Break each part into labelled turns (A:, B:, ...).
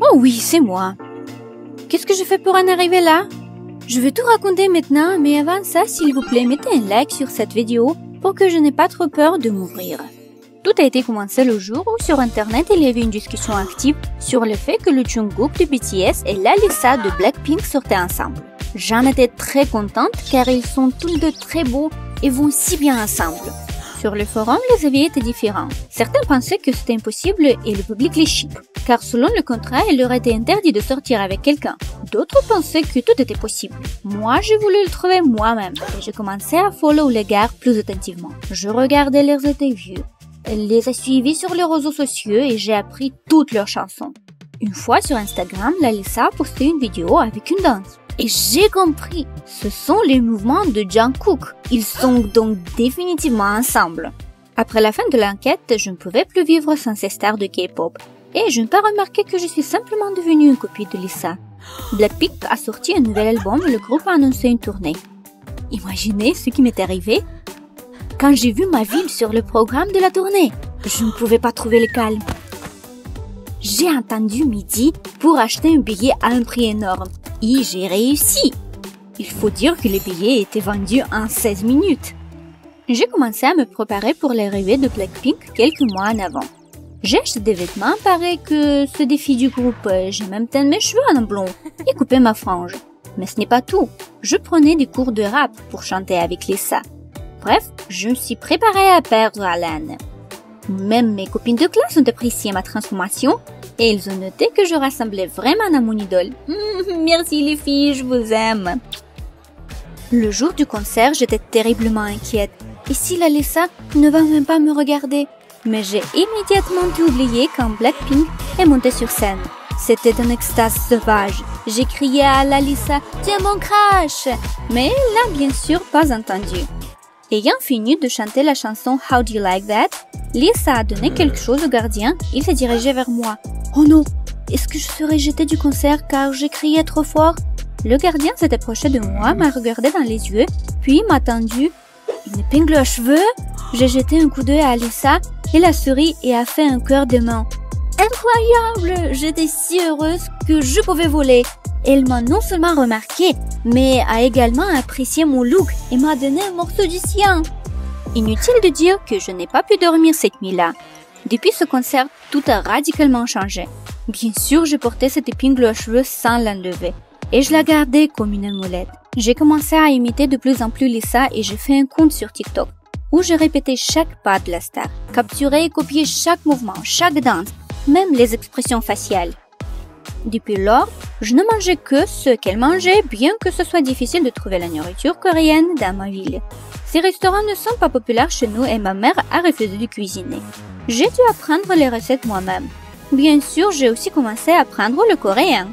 A: Oh oui, c'est moi. Qu'est-ce que je fais pour en arriver là? Je vais tout raconter maintenant, mais avant ça, s'il vous plaît, mettez un like sur cette vidéo pour que je n'ai pas trop peur de m'ouvrir. Tout a été commencé le jour où sur internet il y avait une discussion active sur le fait que le Jungkook de BTS et la Lisa de Blackpink sortaient ensemble. J'en étais très contente car ils sont tous deux très beaux et vont si bien ensemble. Sur le forum, les avis étaient différents. Certains pensaient que c'était impossible et le public les chipe, car selon le contrat, il leur était interdit de sortir avec quelqu'un. D'autres pensaient que tout était possible. Moi, j'ai voulu le trouver moi-même et j'ai commencé à follow les gars plus attentivement. Je regardais leurs interviews, les ai suivis sur les réseaux sociaux et j'ai appris toutes leurs chansons. Une fois sur Instagram, la Lisa a posté une vidéo avec une danse. Et j'ai compris, ce sont les mouvements de Jungkook. Ils sont donc définitivement ensemble. Après la fin de l'enquête, je ne pouvais plus vivre sans ces stars de K-pop. Et je n'ai pas remarqué que je suis simplement devenue une copie de Lisa. Blackpink a sorti un nouvel album et le groupe a annoncé une tournée. Imaginez ce qui m'est arrivé quand j'ai vu ma ville sur le programme de la tournée. Je ne pouvais pas trouver le calme. J'ai attendu midi pour acheter un billet à un prix énorme. Et j'ai réussi. Il faut dire que les billets étaient vendus en 16 minutes. J'ai commencé à me préparer pour l'arrivée de Blackpink quelques mois en avant. J'ai acheté des vêtements pareils que ceux des filles du groupe. J'ai même teint mes cheveux en blond et coupé ma frange. Mais ce n'est pas tout. Je prenais des cours de rap pour chanter avec Lisa. Bref, je me suis préparée à perdre haleine. Même mes copines de classe ont apprécié ma transformation et ils ont noté que je ressemblais vraiment à mon idole. Merci les filles, je vous aime. Le jour du concert, j'étais terriblement inquiète. Et si la Lisa ne va même pas me regarder? Mais j'ai immédiatement tout oublié quand Blackpink est monté sur scène. C'était un extase sauvage. J'ai crié à la Lisa « Tu es mon crush !» Mais elle n'a bien sûr pas entendu. Ayant fini de chanter la chanson « How do you like that ?», Lisa a donné quelque chose au gardien. Il s'est dirigé vers moi. « Oh non! Est-ce que je serais jetée du concert car j'ai crié trop fort ?» Le gardien s'est approché de moi, m'a regardé dans les yeux, puis m'a tendu une épingle à cheveux. J'ai jeté un coup d'œil à Lisa. Elle a souri et a fait un cœur de main. Incroyable! J'étais si heureuse que je pouvais voler. Elle m'a non seulement remarqué, mais a également apprécié mon look et m'a donné un morceau du sien. Inutile de dire que je n'ai pas pu dormir cette nuit-là. Depuis ce concert, tout a radicalement changé. Bien sûr, je portais cette épingle à cheveux sans l'enlever. Et je la gardais comme une amulette. J'ai commencé à imiter de plus en plus Lisa et j'ai fait un compte sur TikTok où je répétais chaque pas de la star, capturais et copiais chaque mouvement, chaque danse, même les expressions faciales. Depuis lors, je ne mangeais que ce qu'elle mangeait, bien que ce soit difficile de trouver la nourriture coréenne dans ma ville. Ces restaurants ne sont pas populaires chez nous et ma mère a refusé de cuisiner. J'ai dû apprendre les recettes moi-même. Bien sûr, j'ai aussi commencé à apprendre le coréen.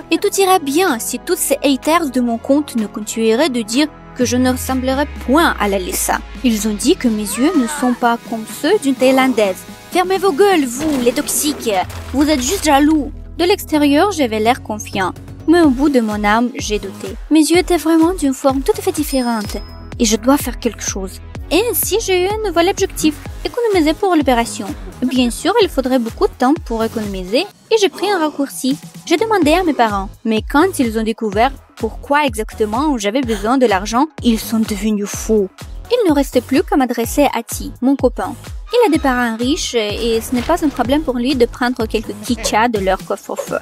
A: Et tout ira bien si toutes ces haters de mon compte ne continueraient de dire que je ne ressemblerais point à la Lisa. Ils ont dit que mes yeux ne sont pas comme ceux d'une Thaïlandaise. Fermez vos gueules, vous, les toxiques. Vous êtes juste jaloux. De l'extérieur, j'avais l'air confiant. Mais au bout de mon âme, j'ai douté. Mes yeux étaient vraiment d'une forme tout à fait différente. Et je dois faire quelque chose. Et ainsi, j'ai eu un nouvel objectif, économiser pour l'opération. Bien sûr, il faudrait beaucoup de temps pour économiser et j'ai pris un raccourci. J'ai demandé à mes parents, mais quand ils ont découvert pourquoi exactement j'avais besoin de l'argent, ils sont devenus fous. Il ne restait plus qu'à m'adresser à Ti, mon copain. Il a des parents riches et ce n'est pas un problème pour lui de prendre quelques kitschas de leur coffre-feu.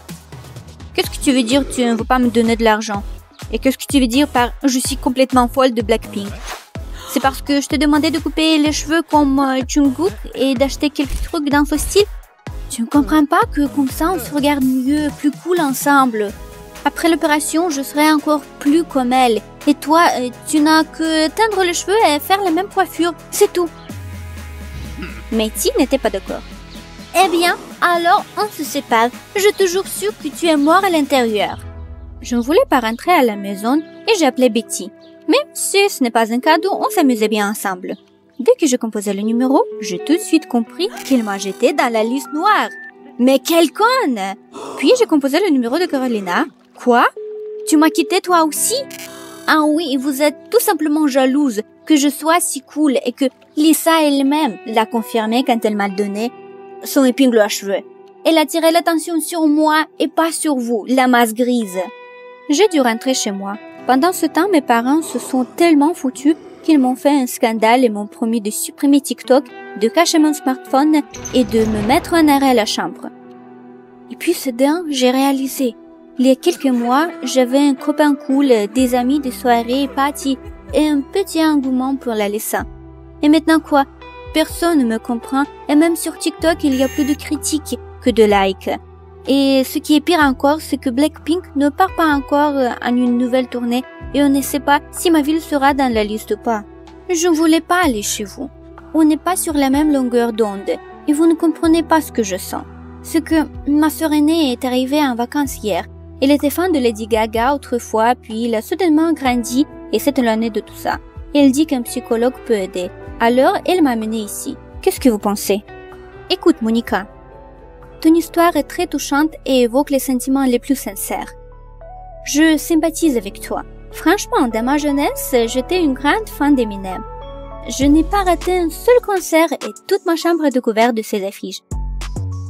A: Qu'est-ce que tu veux dire tu ne veux pas me donner de l'argent? Et qu'est-ce que tu veux dire par je suis complètement folle de Blackpink? C'est parce que je te demandais de couper les cheveux comme Jungkook et d'acheter quelques trucs dans ce style? Tu ne comprends pas que comme ça on se regarde mieux, plus cool ensemble. Après l'opération, je serai encore plus comme elle. Et toi, tu n'as que teindre les cheveux et faire la même coiffure, c'est tout. Mais Ti n'était pas d'accord. Eh bien, alors on se sépare. Je te jure sûr que tu es mort à l'intérieur. Je ne voulais pas rentrer à la maison et j'ai appelé Betty. Mais si ce n'est pas un cadeau, on s'amusait bien ensemble. Dès que je composais le numéro, j'ai tout de suite compris qu'il m'a jeté dans la liste noire. Mais quelle conne! Puis j'ai composé le numéro de Carolina. Quoi? Tu m'as quitté toi aussi? Ah oui, vous êtes tout simplement jalouse que je sois si cool et que Lisa elle-même l'a confirmé quand elle m'a donné son épingle à cheveux. Elle attirait l'attention sur moi et pas sur vous, la masse grise. J'ai dû rentrer chez moi. Pendant ce temps, mes parents se sont tellement foutus qu'ils m'ont fait un scandale et m'ont promis de supprimer TikTok, de cacher mon smartphone et de me mettre en arrêt à la chambre. Et puis soudain, j'ai réalisé. Il y a quelques mois, j'avais un copain cool, des amis, des soirées, parties et un petit engouement pour la leçon. Et maintenant quoi? Personne ne me comprend et même sur TikTok, il y a plus de critiques que de likes. Et ce qui est pire encore, c'est que Blackpink ne part pas encore en une nouvelle tournée et on ne sait pas si ma ville sera dans la liste ou pas. Je ne voulais pas aller chez vous. On n'est pas sur la même longueur d'onde et vous ne comprenez pas ce que je sens. C'est que ma sœur aînée est arrivée en vacances hier. Elle était fan de Lady Gaga autrefois, puis il a soudainement grandi et c'est l'année de tout ça. Elle dit qu'un psychologue peut aider. Alors, elle m'a amenée ici. Qu'est-ce que vous pensez? Écoute, Monica. Ton histoire est très touchante et évoque les sentiments les plus sincères. Je sympathise avec toi. Franchement, dans ma jeunesse, j'étais une grande fan d'Eminem. Je n'ai pas raté un seul concert et toute ma chambre est couverte de ses affiches.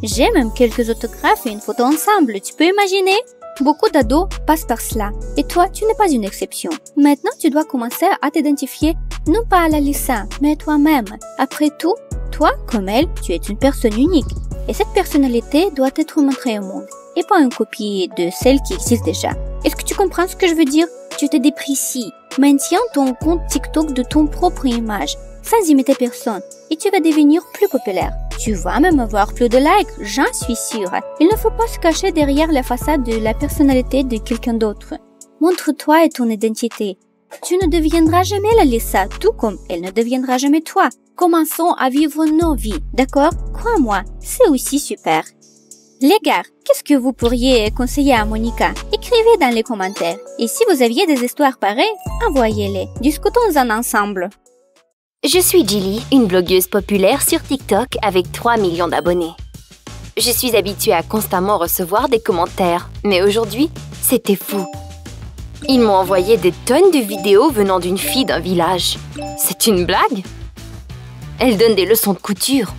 A: J'ai même quelques autographes et une photo ensemble, tu peux imaginer? Beaucoup d'ados passent par cela. Et toi, tu n'es pas une exception. Maintenant, tu dois commencer à t'identifier non pas à la licence, mais à toi-même. Après tout, toi, comme elle, tu es une personne unique. Et cette personnalité doit être montrée au monde, et pas une copie de celle qui existe déjà. Est-ce que tu comprends ce que je veux dire? Tu te déprécies. Maintiens ton compte TikTok de ton propre image, sans imiter personne, et tu vas devenir plus populaire. Tu vas même avoir plus de likes, j'en suis sûre. Il ne faut pas se cacher derrière la façade de la personnalité de quelqu'un d'autre. Montre-toi et ton identité. Tu ne deviendras jamais la Lisa, tout comme elle ne deviendra jamais toi. Commençons à vivre nos vies, d'accord? Crois-moi, c'est aussi super. Les gars, qu'est-ce que vous pourriez conseiller à Monica? Écrivez dans les commentaires. Et si vous aviez des histoires pareilles, envoyez-les. Discutons-en ensemble.
B: Je suis Jilly, une blogueuse populaire sur TikTok avec 3 millions d'abonnés. Je suis habituée à constamment recevoir des commentaires, mais aujourd'hui, c'était fou. Ils m'ont envoyé des tonnes de vidéos venant d'une fille d'un village. C'est une blague? Elle donne des leçons de couture.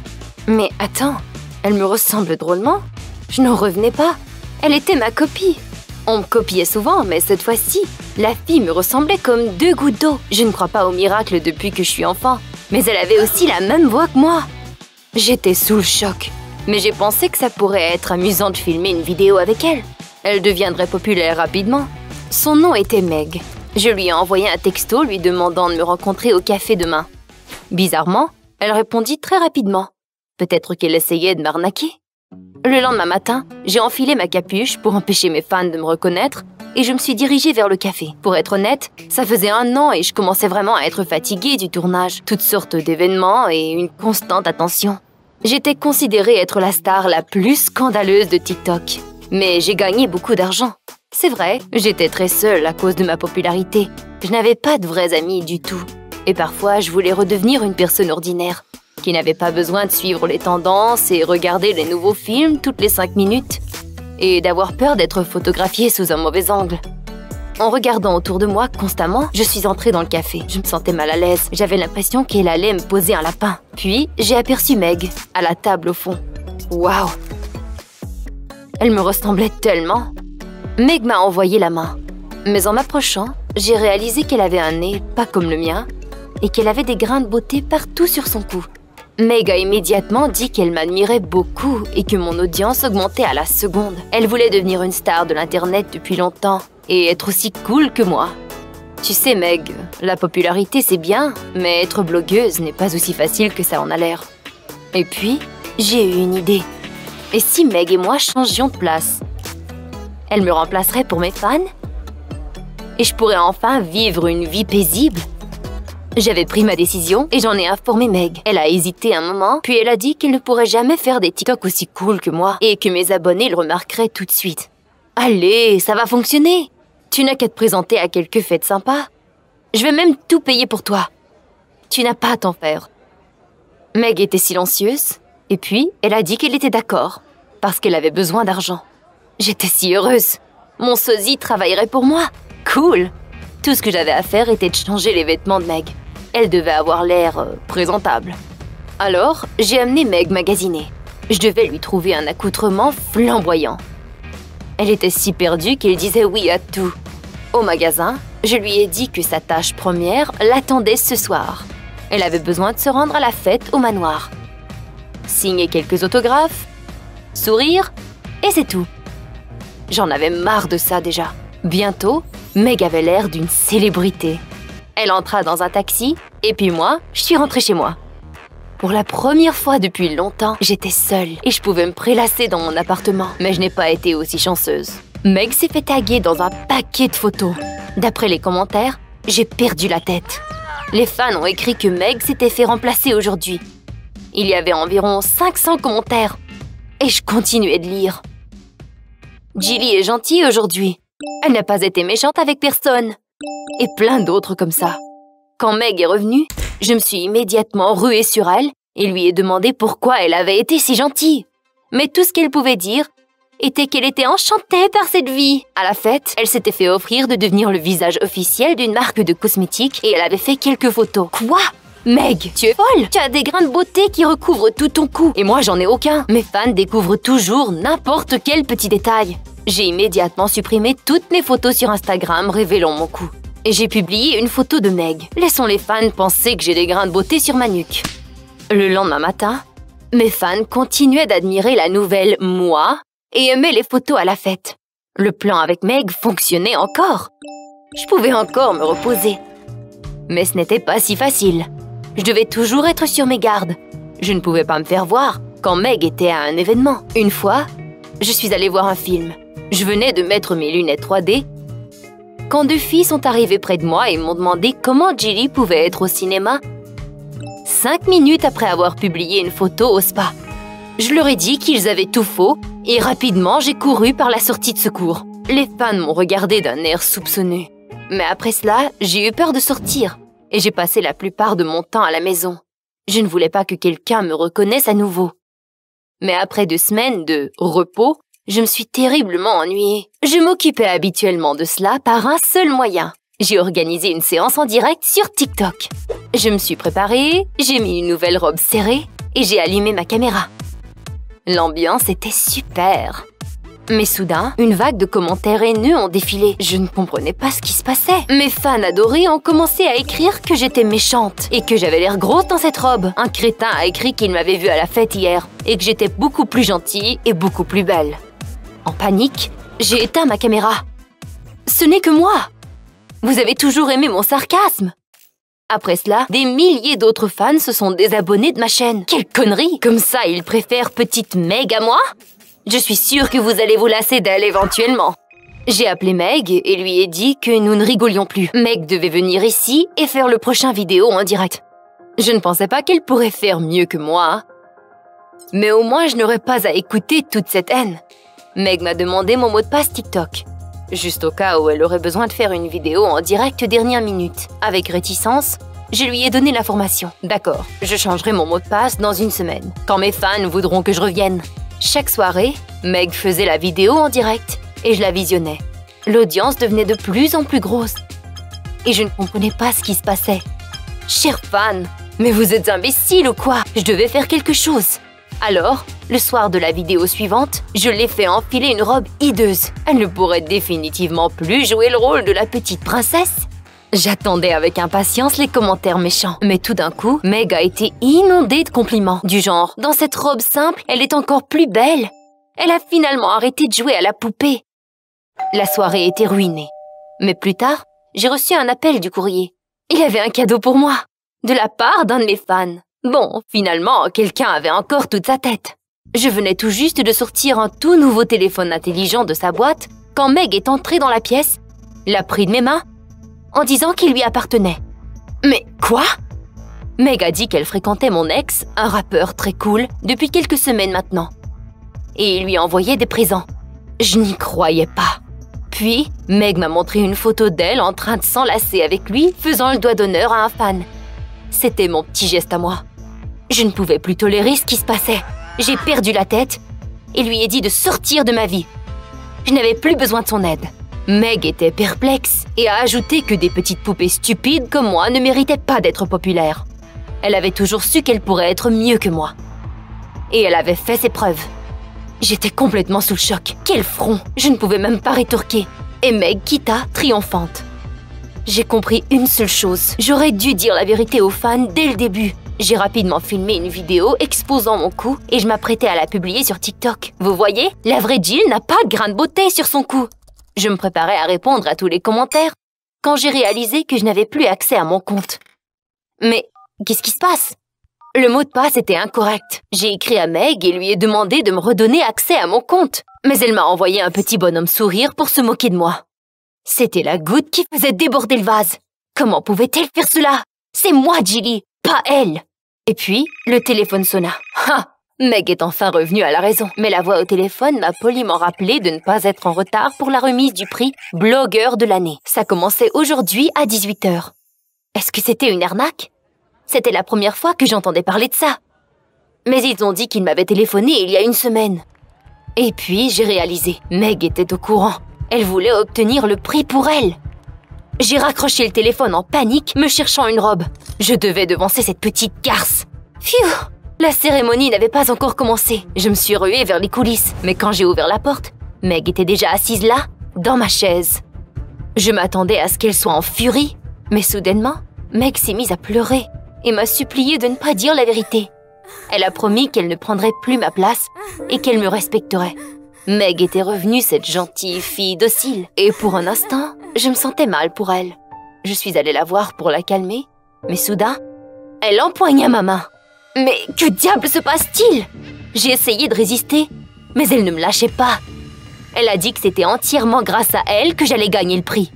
B: Mais attends, elle me ressemble drôlement. Je n'en revenais pas. Elle était ma copie. On me copiait souvent, mais cette fois-ci, la fille me ressemblait comme 2 gouttes d'eau. Je ne crois pas au miracle depuis que je suis enfant, mais elle avait aussi la même voix que moi. J'étais sous le choc, mais j'ai pensé que ça pourrait être amusant de filmer une vidéo avec elle. Elle deviendrait populaire rapidement. Son nom était Meg. Je lui ai envoyé un texto lui demandant de me rencontrer au café demain. Bizarrement, elle répondit très rapidement. Peut-être qu'elle essayait de m'arnaquer. Le lendemain matin, j'ai enfilé ma capuche pour empêcher mes fans de me reconnaître et je me suis dirigée vers le café. Pour être honnête, ça faisait 1 an et je commençais vraiment à être fatiguée du tournage. Toutes sortes d'événements et une constante attention. J'étais considérée être la star la plus scandaleuse de TikTok. Mais j'ai gagné beaucoup d'argent. C'est vrai, j'étais très seule à cause de ma popularité. Je n'avais pas de vrais amis du tout. Et parfois, je voulais redevenir une personne ordinaire, qui n'avait pas besoin de suivre les tendances et regarder les nouveaux films toutes les 5 minutes, et d'avoir peur d'être photographiée sous un mauvais angle. En regardant autour de moi constamment, je suis entrée dans le café. Je me sentais mal à l'aise. J'avais l'impression qu'elle allait me poser un lapin. Puis, j'ai aperçu Meg, à la table au fond. Waouh! Elle me ressemblait tellement. Meg m'a envoyé la main. Mais en m'approchant, j'ai réalisé qu'elle avait un nez pas comme le mien et qu'elle avait des grains de beauté partout sur son cou. Meg a immédiatement dit qu'elle m'admirait beaucoup et que mon audience augmentait à la seconde. Elle voulait devenir une star de l'internet depuis longtemps et être aussi cool que moi. Tu sais, Meg, la popularité c'est bien, mais être blogueuse n'est pas aussi facile que ça en a l'air. Et puis, j'ai eu une idée. Et si Meg et moi changions de place? Elle me remplacerait pour mes fans et je pourrais enfin vivre une vie paisible. J'avais pris ma décision et j'en ai informé Meg. Elle a hésité un moment, puis elle a dit qu'elle ne pourrait jamais faire des TikTok aussi cool que moi et que mes abonnés le remarqueraient tout de suite. Allez, ça va fonctionner! Tu n'as qu'à te présenter à quelques fêtes sympas. Je vais même tout payer pour toi. Tu n'as pas à t'en faire. Meg était silencieuse et puis elle a dit qu'elle était d'accord parce qu'elle avait besoin d'argent. J'étais si heureuse. Mon sosie travaillerait pour moi. Cool! Tout ce que j'avais à faire était de changer les vêtements de Meg. Elle devait avoir l'air présentable. Alors, j'ai amené Meg magasiner. Je devais lui trouver un accoutrement flamboyant. Elle était si perdue qu'elle disait oui à tout. Au magasin, je lui ai dit que sa tâche première l'attendait ce soir. Elle avait besoin de se rendre à la fête au manoir. Signer quelques autographes, sourire, et c'est tout. J'en avais marre de ça déjà. Bientôt, Meg avait l'air d'une célébrité. Elle entra dans un taxi, et puis moi, je suis rentrée chez moi. Pour la première fois depuis longtemps, j'étais seule et je pouvais me prélasser dans mon appartement. Mais je n'ai pas été aussi chanceuse. Meg s'est fait taguer dans un paquet de photos. D'après les commentaires, j'ai perdu la tête. Les fans ont écrit que Meg s'était fait remplacer aujourd'hui. Il y avait environ 500 commentaires. Et je continuais de lire. Jilly est gentille aujourd'hui. Elle n'a pas été méchante avec personne. Et plein d'autres comme ça. Quand Meg est revenue, je me suis immédiatement ruée sur elle et lui ai demandé pourquoi elle avait été si gentille. Mais tout ce qu'elle pouvait dire était qu'elle était enchantée par cette vie. À la fête, elle s'était fait offrir de devenir le visage officiel d'une marque de cosmétiques et elle avait fait quelques photos. Quoi ? Meg, tu es folle! Tu as des grains de beauté qui recouvrent tout ton cou et moi j'en ai aucun. Mes fans découvrent toujours n'importe quel petit détail. J'ai immédiatement supprimé toutes mes photos sur Instagram révélant mon cou. Et j'ai publié une photo de Meg. Laissons les fans penser que j'ai des grains de beauté sur ma nuque. Le lendemain matin, mes fans continuaient d'admirer la nouvelle moi et aimaient les photos à la fête. Le plan avec Meg fonctionnait encore. Je pouvais encore me reposer. Mais ce n'était pas si facile. Je devais toujours être sur mes gardes. Je ne pouvais pas me faire voir quand Meg était à un événement. Une fois, je suis allée voir un film. Je venais de mettre mes lunettes 3D quand deux filles sont arrivées près de moi et m'ont demandé comment Jilly pouvait être au cinéma 5 minutes après avoir publié une photo au spa. Je leur ai dit qu'ils avaient tout faux et rapidement j'ai couru par la sortie de secours. Les fans m'ont regardé d'un air soupçonneux. Mais après cela, j'ai eu peur de sortir et j'ai passé la plupart de mon temps à la maison. Je ne voulais pas que quelqu'un me reconnaisse à nouveau. Mais après 2 semaines de repos, je me suis terriblement ennuyée. Je m'occupais habituellement de cela par un seul moyen. J'ai organisé une séance en direct sur TikTok. Je me suis préparée, j'ai mis une nouvelle robe serrée et j'ai allumé ma caméra. L'ambiance était super. Mais soudain, une vague de commentaires haineux ont défilé. Je ne comprenais pas ce qui se passait. Mes fans adorés ont commencé à écrire que j'étais méchante et que j'avais l'air grosse dans cette robe. Un crétin a écrit qu'il m'avait vue à la fête hier et que j'étais beaucoup plus gentille et beaucoup plus belle. En panique, j'ai éteint ma caméra. Ce n'est que moi! Vous avez toujours aimé mon sarcasme! Après cela, des milliers d'autres fans se sont désabonnés de ma chaîne. Quelle connerie! Comme ça, ils préfèrent petite Meg à moi? Je suis sûre que vous allez vous lasser d'elle éventuellement. J'ai appelé Meg et lui ai dit que nous ne rigolions plus. Meg devait venir ici et faire le prochain vidéo en direct. Je ne pensais pas qu'elle pourrait faire mieux que moi. Mais au moins, je n'aurais pas à écouter toute cette haine. Meg m'a demandé mon mot de passe TikTok. Juste au cas où elle aurait besoin de faire une vidéo en direct dernière minute. Avec réticence, je lui ai donné l'information. D'accord, je changerai mon mot de passe dans 1 semaine, quand mes fans voudront que je revienne. Chaque soirée, Meg faisait la vidéo en direct et je la visionnais. L'audience devenait de plus en plus grosse. Et je ne comprenais pas ce qui se passait. Chers fans, mais vous êtes imbéciles ou quoi? Je devais faire quelque chose. Alors, le soir de la vidéo suivante, je l'ai fait enfiler une robe hideuse. Elle ne pourrait définitivement plus jouer le rôle de la petite princesse. J'attendais avec impatience les commentaires méchants. Mais tout d'un coup, Meg a été inondée de compliments. Du genre, dans cette robe simple, elle est encore plus belle. Elle a finalement arrêté de jouer à la poupée. La soirée était ruinée. Mais plus tard, j'ai reçu un appel du courrier. Il y avait un cadeau pour moi, de la part d'un de mes fans. Bon, finalement, quelqu'un avait encore toute sa tête. Je venais tout juste de sortir un tout nouveau téléphone intelligent de sa boîte quand Meg est entrée dans la pièce, l'a pris de mes mains, en disant qu'il lui appartenait. Mais quoi? Meg a dit qu'elle fréquentait mon ex, un rappeur très cool, depuis quelques semaines maintenant. Et il lui envoyait des présents. Je n'y croyais pas. Puis, Meg m'a montré une photo d'elle en train de s'enlacer avec lui, faisant le doigt d'honneur à un fan. C'était mon petit geste à moi. Je ne pouvais plus tolérer ce qui se passait. J'ai perdu la tête et lui ai dit de sortir de ma vie. Je n'avais plus besoin de son aide. Meg était perplexe et a ajouté que des petites poupées stupides comme moi ne méritaient pas d'être populaires. Elle avait toujours su qu'elle pourrait être mieux que moi. Et elle avait fait ses preuves. J'étais complètement sous le choc. Quel front! Je ne pouvais même pas rétorquer. Et Meg quitta, triomphante. J'ai compris une seule chose. J'aurais dû dire la vérité aux fans dès le début. J'ai rapidement filmé une vidéo exposant mon cou et je m'apprêtais à la publier sur TikTok. Vous voyez, la vraie Jill n'a pas de grain de beauté sur son cou. Je me préparais à répondre à tous les commentaires quand j'ai réalisé que je n'avais plus accès à mon compte. Mais qu'est-ce qui se passe? Le mot de passe était incorrect. J'ai écrit à Meg et lui ai demandé de me redonner accès à mon compte. Mais elle m'a envoyé un petit bonhomme sourire pour se moquer de moi. C'était la goutte qui faisait déborder le vase. Comment pouvait-elle faire cela? C'est moi, Jilly, pas elle. Et puis, le téléphone sonna. Ah! Meg est enfin revenue à la raison. Mais la voix au téléphone m'a poliment rappelé de ne pas être en retard pour la remise du prix blogueur de l'année. Ça commençait aujourd'hui à 18 h. Est-ce que c'était une arnaque? C'était la première fois que j'entendais parler de ça. Mais ils ont dit qu'ils m'avaient téléphoné il y a une semaine. Et puis, j'ai réalisé. Meg était au courant. Elle voulait obtenir le prix pour elle. J'ai raccroché le téléphone en panique, me cherchant une robe. Je devais devancer cette petite garce. Phew! La cérémonie n'avait pas encore commencé. Je me suis ruée vers les coulisses. Mais quand j'ai ouvert la porte, Meg était déjà assise là, dans ma chaise. Je m'attendais à ce qu'elle soit en furie. Mais soudainement, Meg s'est mise à pleurer et m'a supplié de ne pas dire la vérité. Elle a promis qu'elle ne prendrait plus ma place et qu'elle me respecterait. Meg était revenue cette gentille fille docile. Et pour un instant, je me sentais mal pour elle. Je suis allée la voir pour la calmer, mais soudain, elle empoigna ma main. Mais que diable se passe-t-il? J'ai essayé de résister, mais elle ne me lâchait pas. Elle a dit que c'était entièrement grâce à elle que j'allais gagner le prix.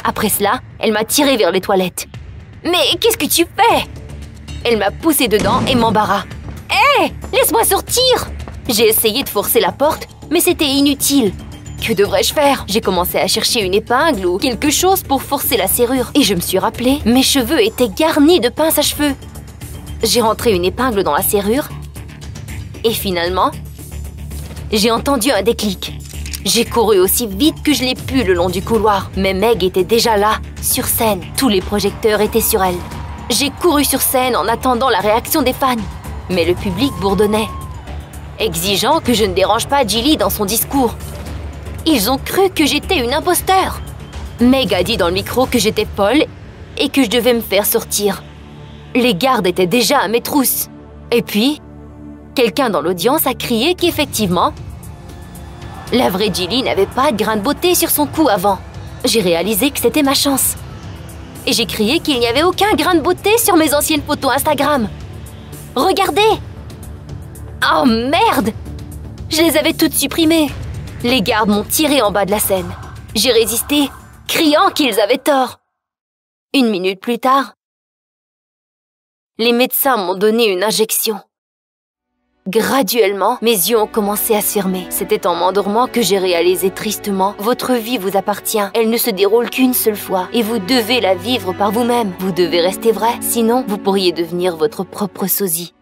B: Après cela, elle m'a tirée vers les toilettes. « Mais qu'est-ce que tu fais ?» Elle m'a poussée dedans et m'embarra. « Hé, laisse-moi sortir !» J'ai essayé de forcer la porte, mais c'était inutile. Que devrais-je faire? J'ai commencé à chercher une épingle ou quelque chose pour forcer la serrure. Et je me suis rappelé, mes cheveux étaient garnis de pinces à cheveux. J'ai rentré une épingle dans la serrure. Et finalement, j'ai entendu un déclic. J'ai couru aussi vite que je l'ai pu le long du couloir. Mais Meg était déjà là, sur scène. Tous les projecteurs étaient sur elle. J'ai couru sur scène en attendant la réaction des fans. Mais le public bourdonnait, exigeant que je ne dérange pas Jilly dans son discours. Ils ont cru que j'étais une imposteur. Meg a dit dans le micro que j'étais folle et que je devais me faire sortir. Les gardes étaient déjà à mes trousses. Et puis, quelqu'un dans l'audience a crié qu'effectivement, la vraie Jilly n'avait pas de grain de beauté sur son cou avant. J'ai réalisé que c'était ma chance. Et j'ai crié qu'il n'y avait aucun grain de beauté sur mes anciennes photos Instagram. Regardez! Oh merde! Je les avais toutes supprimées. Les gardes m'ont tiré en bas de la scène. J'ai résisté, criant qu'ils avaient tort. 1 minute plus tard, les médecins m'ont donné une injection. Graduellement, mes yeux ont commencé à se fermer. C'était en m'endormant que j'ai réalisé tristement « Votre vie vous appartient. Elle ne se déroule qu'une seule fois et vous devez la vivre par vous-même. Vous devez rester vrai, sinon vous pourriez devenir votre propre sosie. »